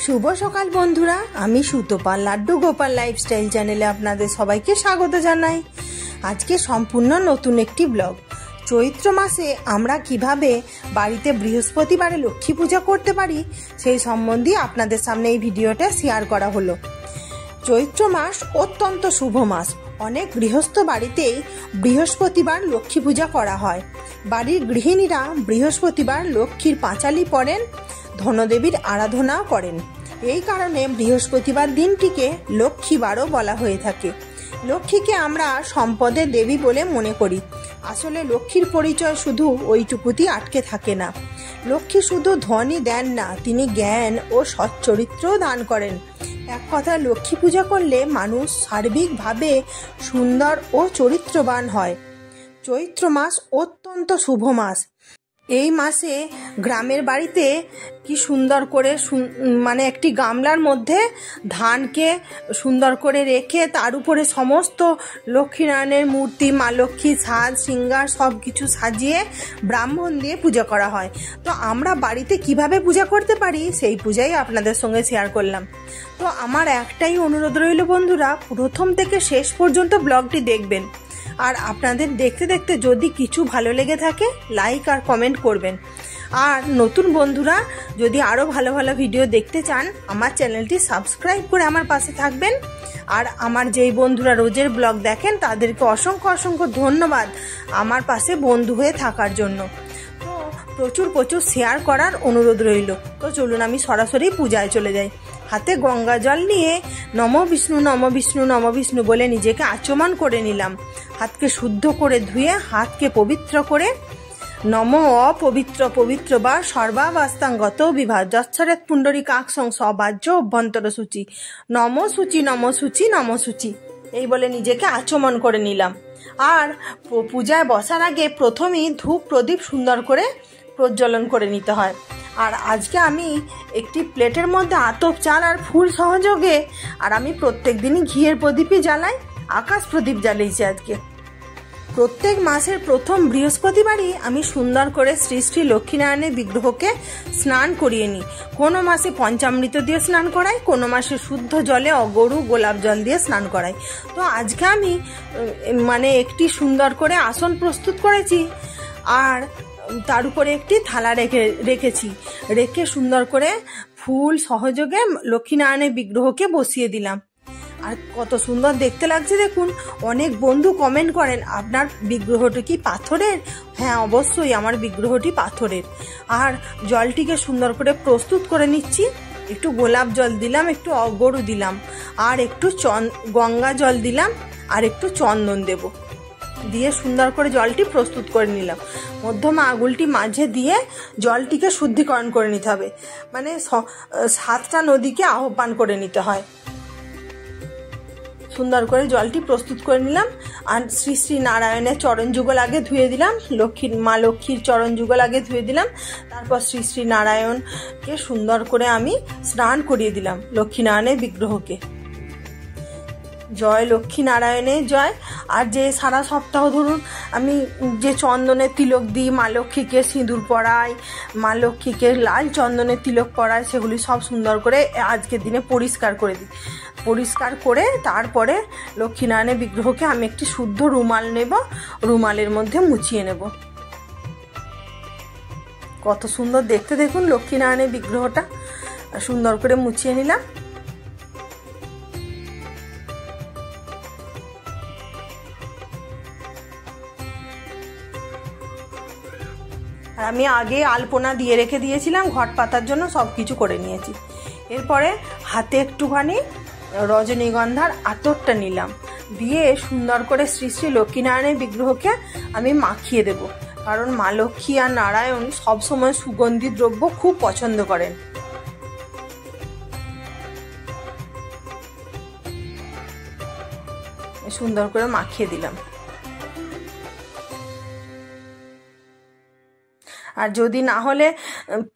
শুভ সকাল বন্ধুরা, আমি সুতোপাল লাড্ডু গোপাল লাইফস্টাইল চ্যানেলে আপনাদের সবাইকে স্বাগত জানাই। আজকে সম্পূর্ণ নতুন একটি ব্লগ। চৈত্র মাসে আমরা কিভাবে বাড়িতে বৃহস্পতিবারে লক্ষ্মী পূজা করতে পারি সেই সম্বন্ধে আপনাদের সামনে এই ভিডিওটা শেয়ার করা হলো। চৈত্র মাস অত্যন্ত শুভ মাস। অনেক গৃহস্থ বাড়িতেই বৃহস্পতিবার লক্ষ্মী পূজা করা হয়। বাড়ির গৃহিণীরা বৃহস্পতিবার লক্ষ্মীর পাঁচালি পড়েন, ধনদেবীর আরাধনাও করেন। এই কারণে বৃহস্পতিবার দিনটিকে লক্ষ্মীবারও বলা হয়ে থাকে। লক্ষ্মীকে আমরা সম্পদের দেবী বলে মনে করি। আসলে লক্ষ্মীর পরিচয় শুধু ওইটুকুতেই আটকে থাকে না। লক্ষ্মী শুধু ধনই দেন না, তিনি জ্ঞান ও সচ্চরিত্রও দান করেন। এক কথা, লক্ষ্মী পূজা করলে মানুষ সার্বিকভাবে সুন্দর ও চরিত্রবান হয়। চৈত্র মাস অত্যন্ত শুভ মাস। এই মাসে গ্রামের বাড়িতে কি সুন্দর করে একটি গামলার মধ্যে ধানকে সুন্দর করে রেখে তার উপরে সমস্ত লক্ষ্মীনারায়ণের মূর্তি, মা লক্ষ্মী, সাজ সিঙ্গার সব কিছু সাজিয়ে ব্রাহ্মণ দিয়ে পূজা করা হয়। তো আমরা বাড়িতে কিভাবে পূজা করতে পারি সেই পূজাই আপনাদের সঙ্গে শেয়ার করলাম। তো আমার একটাই অনুরোধ রইল বন্ধুরা, প্রথম থেকে শেষ পর্যন্ত ব্লগটি দেখবেন। আর আপনাদের দেখতে দেখতে যদি কিছু ভালো লেগে থাকে লাইক আর কমেন্ট করবেন। আর নতুন বন্ধুরা যদি আরও ভালো ভালো ভিডিও দেখতে চান আমার চ্যানেলটি সাবস্ক্রাইব করে আমার পাশে থাকবেন। আর আমার যেই বন্ধুরা রোজের ব্লগ দেখেন তাদেরকে অসংখ্য অসংখ্য ধন্যবাদ আমার পাশে বন্ধু হয়ে থাকার জন্য। তো প্রচুর শেয়ার করার অনুরোধ রইল। তো চলুন আমি সরাসরি পূজায় চলে যাই। হাতে গঙ্গা জল নিয়ে নম বিষ্ণু নম বিষ্ণু নম বিষ্ণু বলে নিজেকে আচমন করে নিলাম। হাতকে শুদ্ধ করে ধুয়ে হাতকে পবিত্র করে নম অপবিত্র পবিত্র বা সর্বাবস্থাঙ্গত বিভাগ যচ্ছরেত পুণ্ডরী কাকসং সবাজ্য অভ্যন্তর সূচি নম সূচি নম সূচি নম সূচি এই বলে নিজেকে আচমন করে নিলাম। আর পূজায় বসার আগে প্রথমেই ধূপ প্রদীপ সুন্দর করে প্রজ্বলন করে নিতে হয়। আর আজকে আমি একটি প্লেটের মধ্যে আতপ চাল আর ফুল সহযোগে, আর আমি প্রত্যেক দিনই ঘিয়ের প্রদীপই জ্বালাই, আকাশ প্রদীপ জ্বালিয়েছি আজকে। প্রত্যেক মাসের প্রথম বৃহস্পতিবারই আমি সুন্দর করে শ্রী শ্রী লক্ষ্মীনারায়ণের বিগ্রহকে স্নান করিয়ে নিই। কোনো মাসে পঞ্চামৃত দিয়ে স্নান করাই, কোনো মাসে শুদ্ধ জলে অগরু গোলাপ জল দিয়ে স্নান করাই। তো আজকে আমি একটি সুন্দর করে আসন প্রস্তুত করেছি আর তার উপরে একটি থালা রেখে সুন্দর করে ফুল সহযোগে লক্ষ্মীনারায়ণের বিগ্রহকে বসিয়ে দিলাম। আর কত সুন্দর দেখতে লাগছে দেখুন। অনেক বন্ধু কমেন্ট করেন, আপনার বিগ্রহটি কি পাথরের? হ্যাঁ, অবশ্যই আমার বিগ্রহটি পাথরের। আর জলটিকে সুন্দর করে প্রস্তুত করে নিচ্ছি। একটু গোলাপ জল দিলাম, একটু অগরু দিলাম, আর একটু গঙ্গা জল দিলাম, আর একটু চন্দন দেব। দিয়ে সুন্দর করে জলটি প্রস্তুত করে নিলাম। মধ্যমা আঙুলটি মাঝে দিয়ে জলটিকে শুদ্ধিকরণ করে নিতে হবে। 7টা নদীকে আহ্বান করে নিতে হয়। সুন্দর করে জলটি প্রস্তুত করে নিলাম। আর শ্রী শ্রী নারায়ণের চরণ যুগল আগে ধুয়ে দিলাম, মা লক্ষ্মীর চরণ যুগল আগে ধুয়ে দিলাম। তারপর শ্রী শ্রী নারায়ণকে সুন্দর করে আমি স্নান করিয়ে দিলাম লক্ষ্মীনারায়ণের বিগ্রহকে। জয় লক্ষ্মী নারায়ণের জয়। আর যে সারা সপ্তাহ ধরুন আমি যে চন্দনের তিলক দিই, মা লক্ষ্মীকে সিঁদুর পরাই, মা লক্ষ্মীকে লাল চন্দনের তিলক পরাই, সেগুলি সব সুন্দর করে আজকের দিনে পরিষ্কার করে দিই। পরিষ্কার করে তারপরে লক্ষ্মীনারায়ণের বিগ্রহকে আমি একটি শুদ্ধ রুমাল নেব, রুমালের মধ্যে মুছিয়ে নেব। কত সুন্দর দেখতে দেখুন লক্ষ্মীনারায়ণের বিগ্রহটা। সুন্দর করে মুছিয়ে নিলাম। আর আমি আগে আলপনা দিয়ে রেখে দিয়েছিলাম, ঘট পাতার জন্য সব কিছু করে নিয়েছি। এরপরে হাতে একটুখানি রজনীগন্ধার আতরটা নিলাম, দিয়ে সুন্দর করে শ্রী শ্রী লক্ষ্মীনারায়ণের বিগ্রহকে আমি মাখিয়ে দেব। কারণ মা লক্ষ্মী আর নারায়ণ সবসময় সুগন্ধি দ্রব্য খুব পছন্দ করেন। সুন্দর করে মাখিয়ে দিলাম। আর যদি না হলে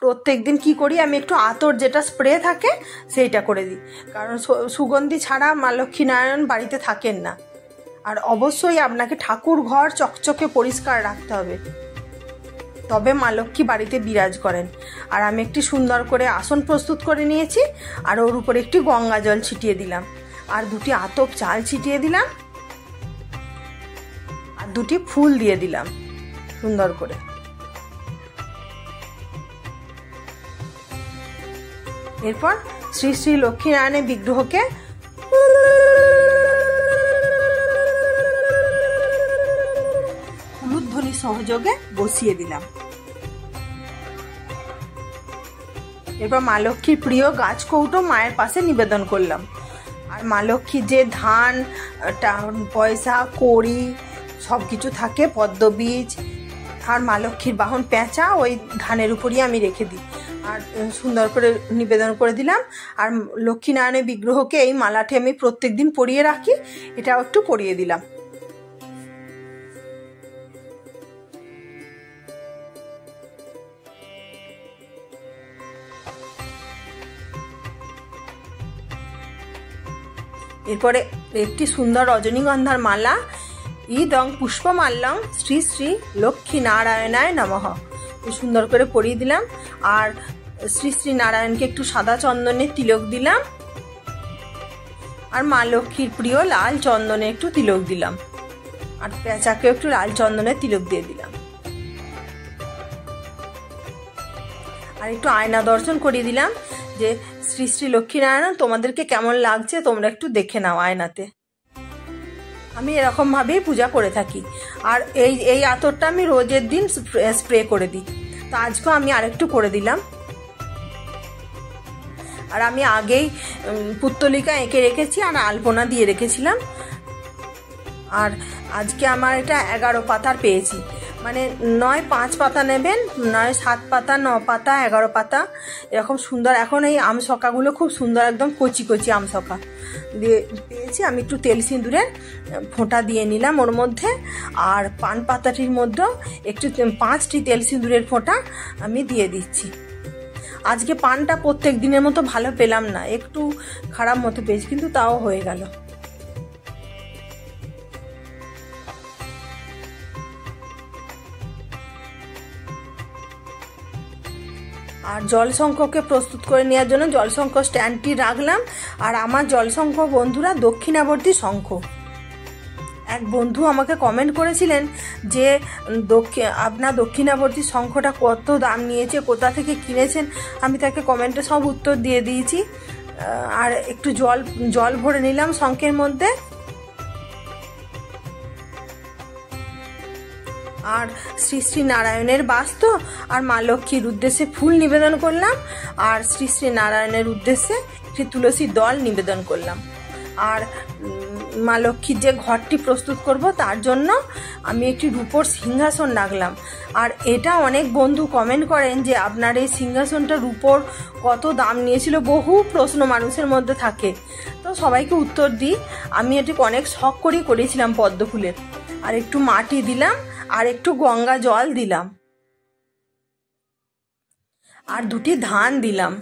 প্রত্যেক দিন কি করি, আমি একটু আতর যেটা স্প্রে থাকে সেইটা করে দিই। কারণ সুগন্ধি ছাড়া মা লক্ষ্মীনারায়ণ বাড়িতে থাকেন না। আর অবশ্যই আপনাকে ঠাকুর ঘর চকচকে পরিষ্কার রাখতে হবে। তবে মা লক্ষ্মী বাড়িতে বিরাজ করেন। আর আমি একটি সুন্দর করে আসন প্রস্তুত করে নিয়েছি, আর ওর উপরে একটি গঙ্গা জল ছিটিয়ে দিলাম, আর দুটি আতপ চাল ছিটিয়ে দিলাম, আর দুটি ফুল দিয়ে দিলাম সুন্দর করে। এরপর শ্রী শ্রী লক্ষ্মীনারায়ণের বিগ্রহকে উলুধ্বনি সহযোগে বসিয়ে দিলাম। এরপর মা লক্ষ্মীর প্রিয় গাছ কৌটো মায়ের পাশে নিবেদন করলাম। আর মা লক্ষ্মীর যে ধান, পয়সা, কড়ি সব কিছু থাকে, পদ্মবীজ, আর মা লক্ষ্মীর বাহন পেঁচা ওই ধানের উপরই আমি রেখে দিই, আর সুন্দর করে নিবেদন করে দিলাম। আর লক্ষ্মীনারায়ণের বিগ্রহকে এই মালাটি আমি প্রত্যেক দিন পরিয়ে রাখি, এটাও একটু পরিয়ে দিলাম। এরপরে একটি সুন্দর রজনীগন্ধার মালা, ইদং পুষ্পমাল্যং শ্রী শ্রী লক্ষ্মী নারায়ণায় নমঃ, সুন্দর করে পরিয়ে দিলাম। আর শ্রী শ্রী নারায়ণকে একটু সাদা চন্দনের তিলক দিলাম, আর মা লক্ষ্মীর প্রিয় লাল চন্দনে একটু তিলক দিলাম, আর পেঁচাকে একটু লাল চন্দনের তিলক দিয়ে দিলাম। আর একটু আয়না দর্শন করিয়ে দিলাম যে শ্রী শ্রী লক্ষ্মীনারায়ণ তোমাদেরকে কেমন লাগছে তোমরা একটু দেখে নাও আয়নাতে। আমি এরকম ভাবেই পূজা করে থাকি। আর এই আতরটা আমি রোজের দিন স্প্রে করে দিই, তো আজকেও আমি আরেকটু করে দিলাম। আর আমি আগেই পুত্তলিকা এঁকে রেখেছি আর আলপনা দিয়ে রেখেছিলাম। আর আজকে আমার এটা 11 পাতার পেয়েছি, মানে নয় 5 পাতা নেবেন, নয় 7 পাতা, 9 পাতা, 11 পাতা, এরকম সুন্দর। এখন এই আমসকাগুলো খুব সুন্দর, একদম কচি কচি আমসকা দিয়ে পেয়েছি। আমি একটু তেল সিঁদুরের ফোঁটা দিয়ে নিলাম ওর মধ্যে, আর পান পাতাটির মধ্যেও একটু 5টি তেল সিঁদুরের ফোঁটা আমি দিয়ে দিচ্ছি। আজকে পানটা প্রত্যেক দিনের মতো ভালো পেলাম না, একটু খারাপ মতো পেয়েছি, কিন্তু তাও হয়ে গেল। আর জলশঙ্খকে প্রস্তুত করে নেওয়ার জন্য জলশঙ্খ স্ট্যান্ডটি রাখলাম। আর আমার জলশঙ্খ বন্ধুরা দক্ষিণাবর্তী শঙ্খ। এক বন্ধু আমাকে কমেন্ট করেছিলেন যে আপনার দক্ষিণাবর্তী শঙ্খটা কত দাম নিয়েছে, কোথা থেকে কিনেছেন। আমি তাকে কমেন্টে সব উত্তর দিয়ে দিয়েছি। আর একটু জল ভরে নিলাম শঙ্খের মধ্যে। আর শ্রী শ্রী নারায়ণের বাস্ত আর মা লক্ষ্মীর উদ্দেশ্যে ফুল নিবেদন করলাম, আর শ্রী শ্রী নারায়ণের উদ্দেশ্যে একটি তুলসীর দল নিবেদন করলাম। আর মা লক্ষ্মীর যে ঘরটি প্রস্তুত করব তার জন্য আমি একটি রূপোর সিংহাসন রাখলাম। আর এটা অনেক বন্ধু কমেন্ট করেন যে আপনার এই সিংহাসনটা রূপোর কত দাম নিয়েছিল, বহু প্রশ্ন মানুষের মধ্যে থাকে, তো সবাইকে উত্তর দিই। আমি এটি অনেক শখ করেই করেছিলাম পদ্ম ফুলের। আর একটু মাটি দিলাম, আর একটু গঙ্গা জল দিলাম, আর দুটি ধান দিলাম,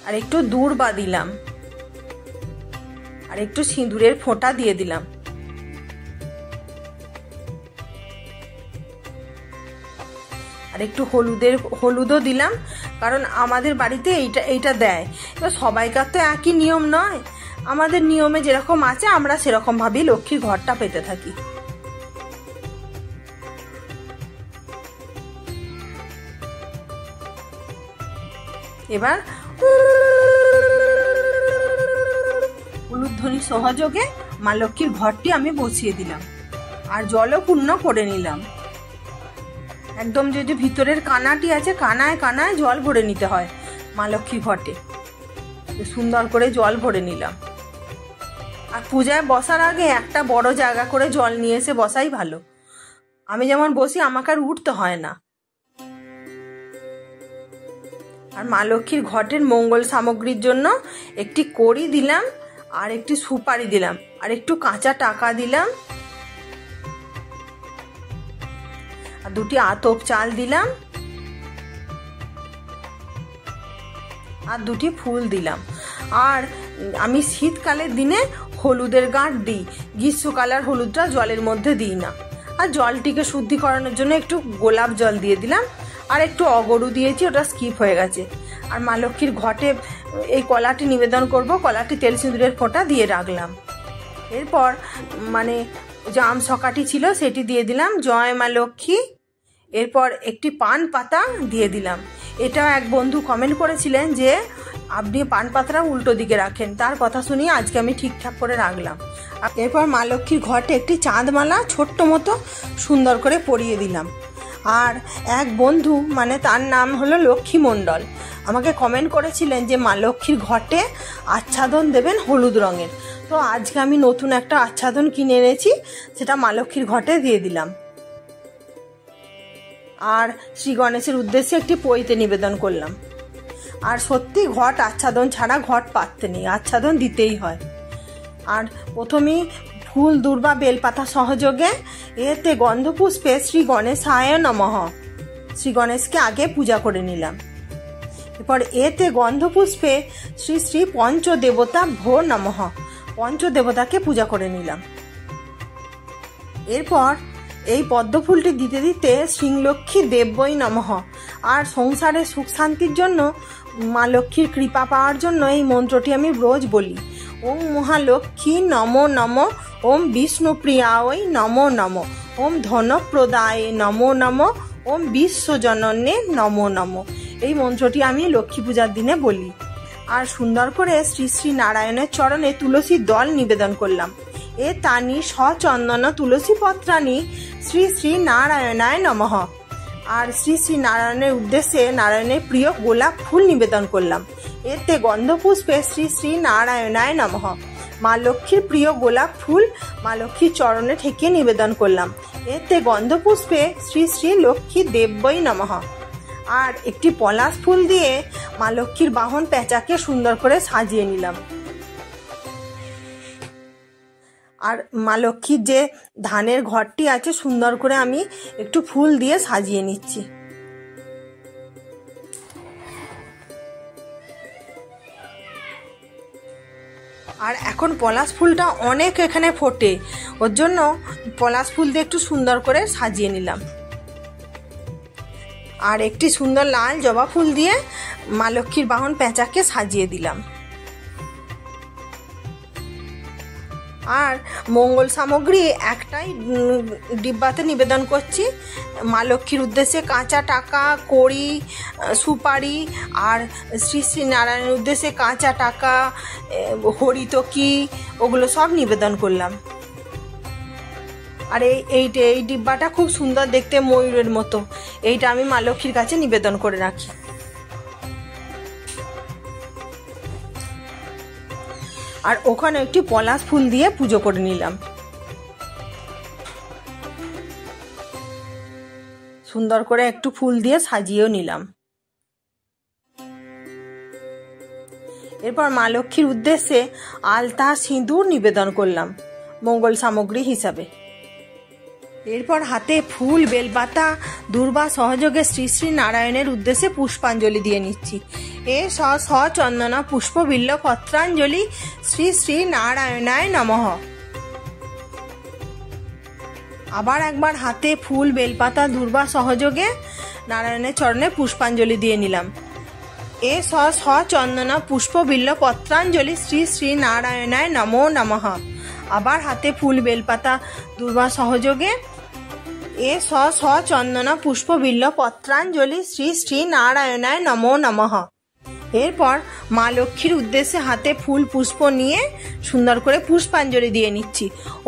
আর একটু দূর্বা দিলাম, আর একটু সিঁদুরের ফোঁটা দিয়ে দিলাম। আর একটু হলুদও দিলাম, কারণ আমাদের বাড়িতে এইটা দেয়। এবার সবাইকার তো একই নিয়ম নয়, আমাদের নিয়মে যেরকম আছে আমরা সেরকম ভাবেই লক্ষ্মীর ঘরটা পেতে থাকি। এবার উলুধ্বনি সহযোগে মা লক্ষ্মীর ঘরটি আমি বসিয়ে দিলাম, আর জলও পূর্ণ করে নিলাম। একদম যে ভিতরের কানাটি আছে, কানায় কানায় জল ভরে নিতে হয় মা লক্ষ্মীর ঘটে। সুন্দর করে জল ভরে নিলাম। আর পূজায় বসার আগে একটা বড় জায়গা করে জল নিয়ে এসে বসাই ভালো। আমি যেমন বসি আমাকে আর উঠতে হয় না। আর মা লক্ষ্মীর ঘটের মঙ্গল সামগ্রীর জন্য একটি কড়ি দিলাম, আর একটি সুপারি দিলাম, আর একটু কাঁচা টাকা দিলাম, আর দুটি আতপ চাল দিলাম, আর দুটি ফুল দিলাম। আর আমি শীতকালের দিনে হলুদের গাঁট দিই, গ্রীষ্মকালের হলুদটা জলের মধ্যে দিই না। আর জলটিকে শুদ্ধি করানোর জন্য একটু গোলাপ জল দিয়ে দিলাম, আর একটু অগরু দিয়েছি, ওটা স্কিপ হয়ে গেছে। আর মা লক্ষ্মীর ঘটে এই কলাটি নিবেদন করব, কলাটি তেল সিঁদুরের ফোঁটা দিয়ে রাখলাম। এরপর মানে যে আম সকাটি ছিল সেটি দিয়ে দিলাম, জয় মা লক্ষ্মী। এরপর একটি পান পাতা দিয়ে দিলাম। এটা এক বন্ধু কমেন্ট করেছিলেন যে আপনি পান পাতাটা উল্টো দিকে রাখেন, তার কথা শুনিয়ে আজকে আমি ঠিকঠাক করে রাখলাম। এরপর মা লক্ষ্মীর ঘটে একটি চাঁদমালা ছোট্ট মতো সুন্দর করে পরিয়ে দিলাম। আর এক বন্ধু মানে তার নাম হলো লক্ষ্মী মণ্ডল, আমাকে কমেন্ট করেছিলেন যে মা লক্ষ্মীর ঘটে আচ্ছাদন দেবেন হলুদ রঙের। তো আজকে আমি নতুন একটা আচ্ছাদন কিনে এনেছি, সেটা মা লক্ষ্মীর ঘটে দিয়ে দিলাম। আর শ্রী গণেশের উদ্দেশ্যে একটি পৈতে নিবেদন করলাম। আর সত্যি ঘট আচ্ছাদন ছাড়া ঘট পাততে নেই, আচ্ছাদন দিতেই হয়। আর প্রথমেই ফুল দূর্বা বেলপাতা সহযোগে এতে গন্ধপুষ্পে শ্রী গণেশায় নমঃ, শ্রী গণেশকে আগে পূজা করে নিলাম। এরপর এতে গন্ধপুষ্পে শ্রী শ্রী পঞ্চদেবতা ভো নমঃ, পঞ্চদেবতাকে পূজা করে নিলাম। এরপর এই পদ্মফুলটি দিতে দিতে শ্রীলক্ষ্মী দেব্যই নমঃ, আর সংসারে সুখ শান্তির জন্য মা লক্ষ্মীর কৃপা পাওয়ার জন্য এই মন্ত্রটি আমি রোজ বলি। ওম মহালক্ষ্মী নমো নমো, ওম বিষ্ণুপ্রিয়ায় নমো নমো, ওম ধনপ্রদায়ে নমো নমো, ওম বিশ্বজননে নমো নমো। এই মন্ত্রটি আমি লক্ষ্মী পূজার দিনে বলি। আর সুন্দর করে শ্রী শ্রী নারায়ণের চরণে তুলসীর দল নিবেদন করলাম। এ তানি সচন্দন তুলসী পত্রানি শ্রী শ্রী নারায়ণায় নমঃ। আর শ্রী শ্রী নারায়ণের উদ্দেশ্যে নারায়ণের প্রিয় গোলাপ ফুল নিবেদন করলাম। এতে গন্ধপুষ্পে শ্রী শ্রী নারায়ণায় নমঃ। মা লক্ষ্মীর প্রিয় গোলাপ ফুল মা লক্ষ্মীর চরণে ঠেকে নিবেদন করলাম। এতে গন্ধপুষ্পে শ্রী শ্রী লক্ষ্মী দেব্যই নমঃ। আর একটি পলাশ ফুল দিয়ে মা লক্ষ্মীর বাহন পেঁচাকে সুন্দর করে সাজিয়ে নিলাম। আর মা লক্ষ্মীর যে ধানের ঘরটি আছে সুন্দর করে আমি একটু ফুল দিয়ে সাজিয়ে নিচ্ছি। আর এখন পলাশ ফুলটা অনেক এখানে ফোটে, ওর জন্য পলাশ ফুল দিয়ে একটু সুন্দর করে সাজিয়ে নিলাম। আর একটি সুন্দর লাল জবা ফুল দিয়ে মা লক্ষ্মীর বাহন পেঁচাকে সাজিয়ে দিলাম। আর মঙ্গল সামগ্রী একটাই ডিব্বাতে নিবেদন করছি। মা লক্ষ্মীর উদ্দেশ্যে কাঁচা টাকা, কড়ি, সুপারি, আর শ্রী শ্রী নারায়ণের উদ্দেশ্যে কাঁচা টাকা, হরিতকি, ওগুলো সব নিবেদন করলাম। আর এই ডিব্বাটা খুব সুন্দর দেখতে, ময়ূরের মতো। এইটা আমি মা লক্ষ্মীর কাছে নিবেদন করে রাখি। আর ওখানে একটি পলাশ ফুল দিয়ে পুজো করে নিলাম। সুন্দর করে একটু ফুল দিয়ে সাজিয়েও নিলাম। এরপর মা লক্ষ্মীর উদ্দেশ্যে আলতা, সিঁদুর নিবেদন করলাম মঙ্গল সামগ্রী হিসাবে। এরপর হাতে ফুল, বেলপাতা, দূর্বা সহযোগে শ্রী শ্রী নারায়ণের উদ্দেশ্যে পুষ্পাঞ্জলি দিয়ে নিচ্ছি। এ সচন্দনা পুষ্প বিল্ল পত্রাঞ্জলি শ্রী শ্রী নারায়ণায় নমঃ। আবার একবার হাতে ফুল, বেলপাতা, দূর্বা সহযোগে নারায়ণের চরণে পুষ্পাঞ্জলি দিয়ে নিলাম। এ সচন্দনা পুষ্প বিল্ল পত্রাঞ্জলি শ্রী শ্রী নারায়ণায় নমো নমঃ। আবার হাতে ফুল, বেলপাতা, দূর্বা সহযোগে এ সচন্দনা পুষ্প বিল্ল পত্রাঞ্জলি শ্রী শ্রী নারায়ণায় নমো নমঃ। এরপর মা লক্ষ্মীর উদ্দেশ্যে হাতে ফুল, পুষ্প নিয়ে সুন্দর করে পুষ্পাঞ্জলি দিয়ে নিচ্ছি।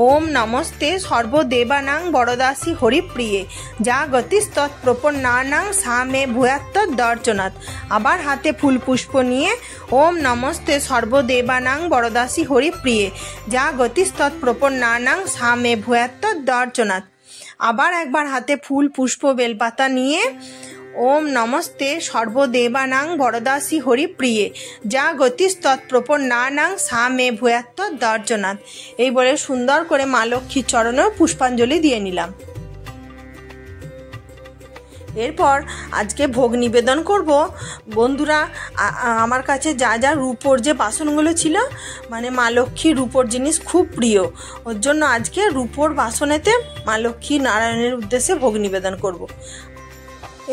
ওম নমস্তে সর্বদেবানাং বরদাসী হরিপ্রিয়ে যা গতিস্তৎ প্রপন্নানাং সা মে ভূয়াত্তৎ দর্শনাৎ। আবার হাতে ফুল, পুষ্প নিয়ে ওম নমস্তে সর্বদেবানাং বরদাসী হরিপ্রিয়ে যা গতিস্তৎ প্রপন্নানাং সা মে ভূয়াত্তৎ দর্শনাৎ। আবার একবার হাতে ফুল, পুষ্প, বেলপাতা নিয়ে ওম নমস্তে সর্বদেবানাং বরদাসী হরিপ্রিয়ে যা গতিস্তৎ প্রপন্নানাং সা মে ভূয়াত্তৎ দর্শনাৎ। এই বলে সুন্দর করে মা লক্ষ্মীর চরণেও পুষ্পাঞ্জলি দিয়ে নিলাম। এরপর আজকে ভোগ নিবেদন করব বন্ধুরা। আমার কাছে যা যা রূপোর যে বাসনগুলো ছিল, মানে মা লক্ষ্মীর রূপোর জিনিস খুব প্রিয়, ওর জন্য আজকে রূপোর বাসনেতে মা লক্ষ্মী নারায়ণের উদ্দেশ্যে ভোগ নিবেদন করব।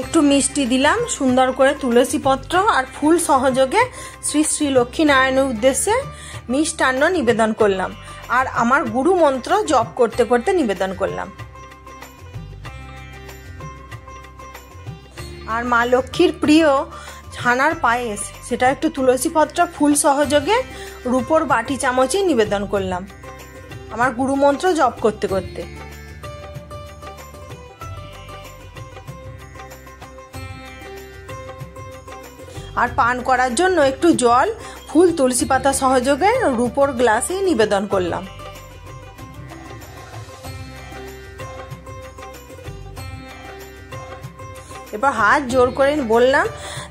একটু মিষ্টি দিলাম, সুন্দর করে তুলসী পত্র আর ফুল সহযোগে শ্রী শ্রী লক্ষ্মী নারায়ণের উদ্দেশ্যে মিষ্টান্ন নিবেদন করলাম, আর আমার গুরু মন্ত্র জপ করতে করতে নিবেদন করলাম। আর মা লক্ষ্মীর প্রিয় ছানার পায়েস, সেটা একটু তুলসী পত্র ফুল সহযোগে রূপোর বাটি চামচে নিবেদন করলাম আমার গুরু মন্ত্র জপ করতে করতে। আর পান করার জন্য একটু জল ফুল তুলসী পাতা সহযোগে রূপোর গ্লাসে নিবেদন করলাম। এবার হাত জোর করে বললাম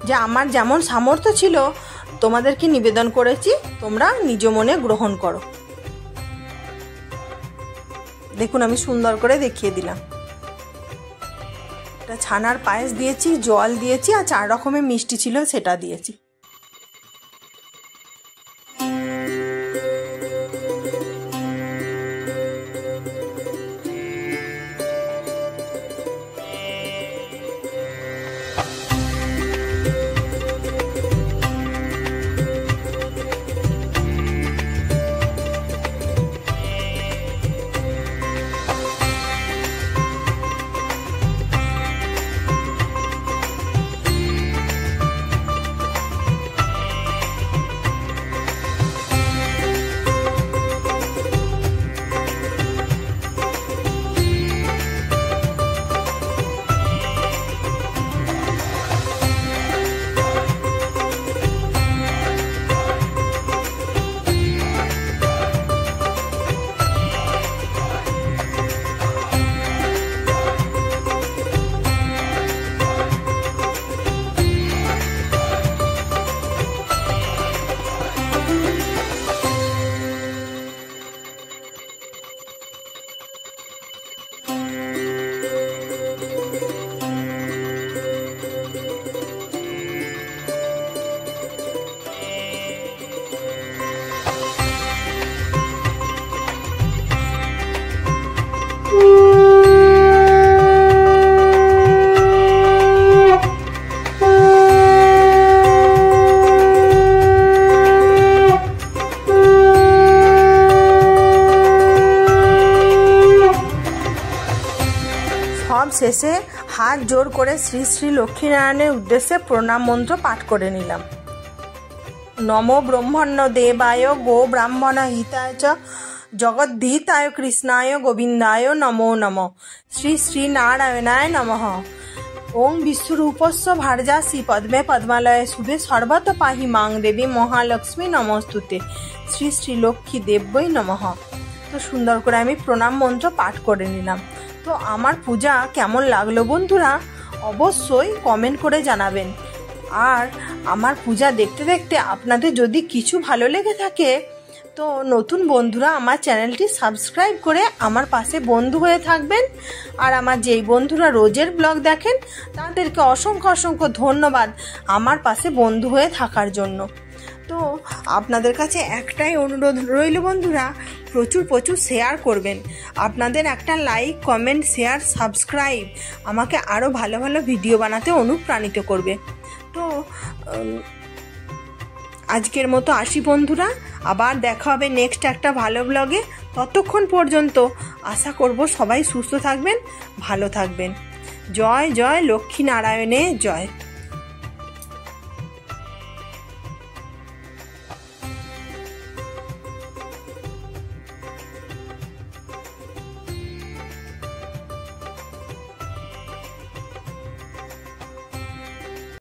যে আমার যেমন সামর্থ্য ছিল তোমাদেরকে নিবেদন করেছি, তোমরা নিজ মনে গ্রহণ করো। দেখুন আমি সুন্দর করে দেখিয়ে দিলাম। এটা ছানার পায়েস দিয়েছি, জল দিয়েছি, আর 4 রকমের মিষ্টি ছিল সেটা দিয়েছি। সব শেষে হাত জোর করে শ্রী শ্রী লক্ষ্মীনারায়ণের উদ্দেশ্যে প্রণাম মন্ত্র পাঠ করে নিলাম। নমো ব্রহ্মণ্য দেবায় গো ব্রাহ্মণ হিতায় চ জগদ্ধিতায় কৃষ্ণায় গোবিন্দায় নমো নমঃ শ্রী শ্রী নারায়ণায় নমঃ। ওং বিশ্বরূপস্য ভার্যাসি পদ্মে পদ্মালয়ে শুভে সর্বত পাহি মাং দেবী মহালক্ষ্মী নমস্তুতে শ্রী শ্রী লক্ষ্মী দেব্যই নমঃ। তো সুন্দর করে আমি প্রণাম মন্ত্র পাঠ করে নিলাম। তো আমার পূজা কেমন লাগলো বন্ধুরা অবশ্যই কমেন্ট করে জানাবেন। আর আমার পূজা দেখতে দেখতে আপনাদের যদি কিছু ভালো লেগে থাকে তো নতুন বন্ধুরা আমার চ্যানেলটি সাবস্ক্রাইব করে আমার পাশে বন্ধু হয়ে থাকবেন। আর আমার যেই বন্ধুরা রোজের ব্লগ দেখেন তাদেরকে অসংখ্য অসংখ্য ধন্যবাদ আমার পাশে বন্ধু হয়ে থাকার জন্য। তো আপনাদের কাছে একটাই অনুরোধ রইল বন্ধুরা, প্রচুর প্রচুর শেয়ার করবেন। আপনাদের একটা লাইক কমেন্ট শেয়ার সাবস্ক্রাইব আমাকে আরও ভালো ভালো ভিডিও বানাতে অনুপ্রাণিত করবে। তো আজকের মতো আসি বন্ধুরা, আবার দেখা হবে নেক্সট একটা ভালো ব্লগে। ততক্ষণ পর্যন্ত আশা করব সবাই সুস্থ থাকবেন, ভালো থাকবেন। জয় জয় লক্ষ্মী নারায়ণে জয়।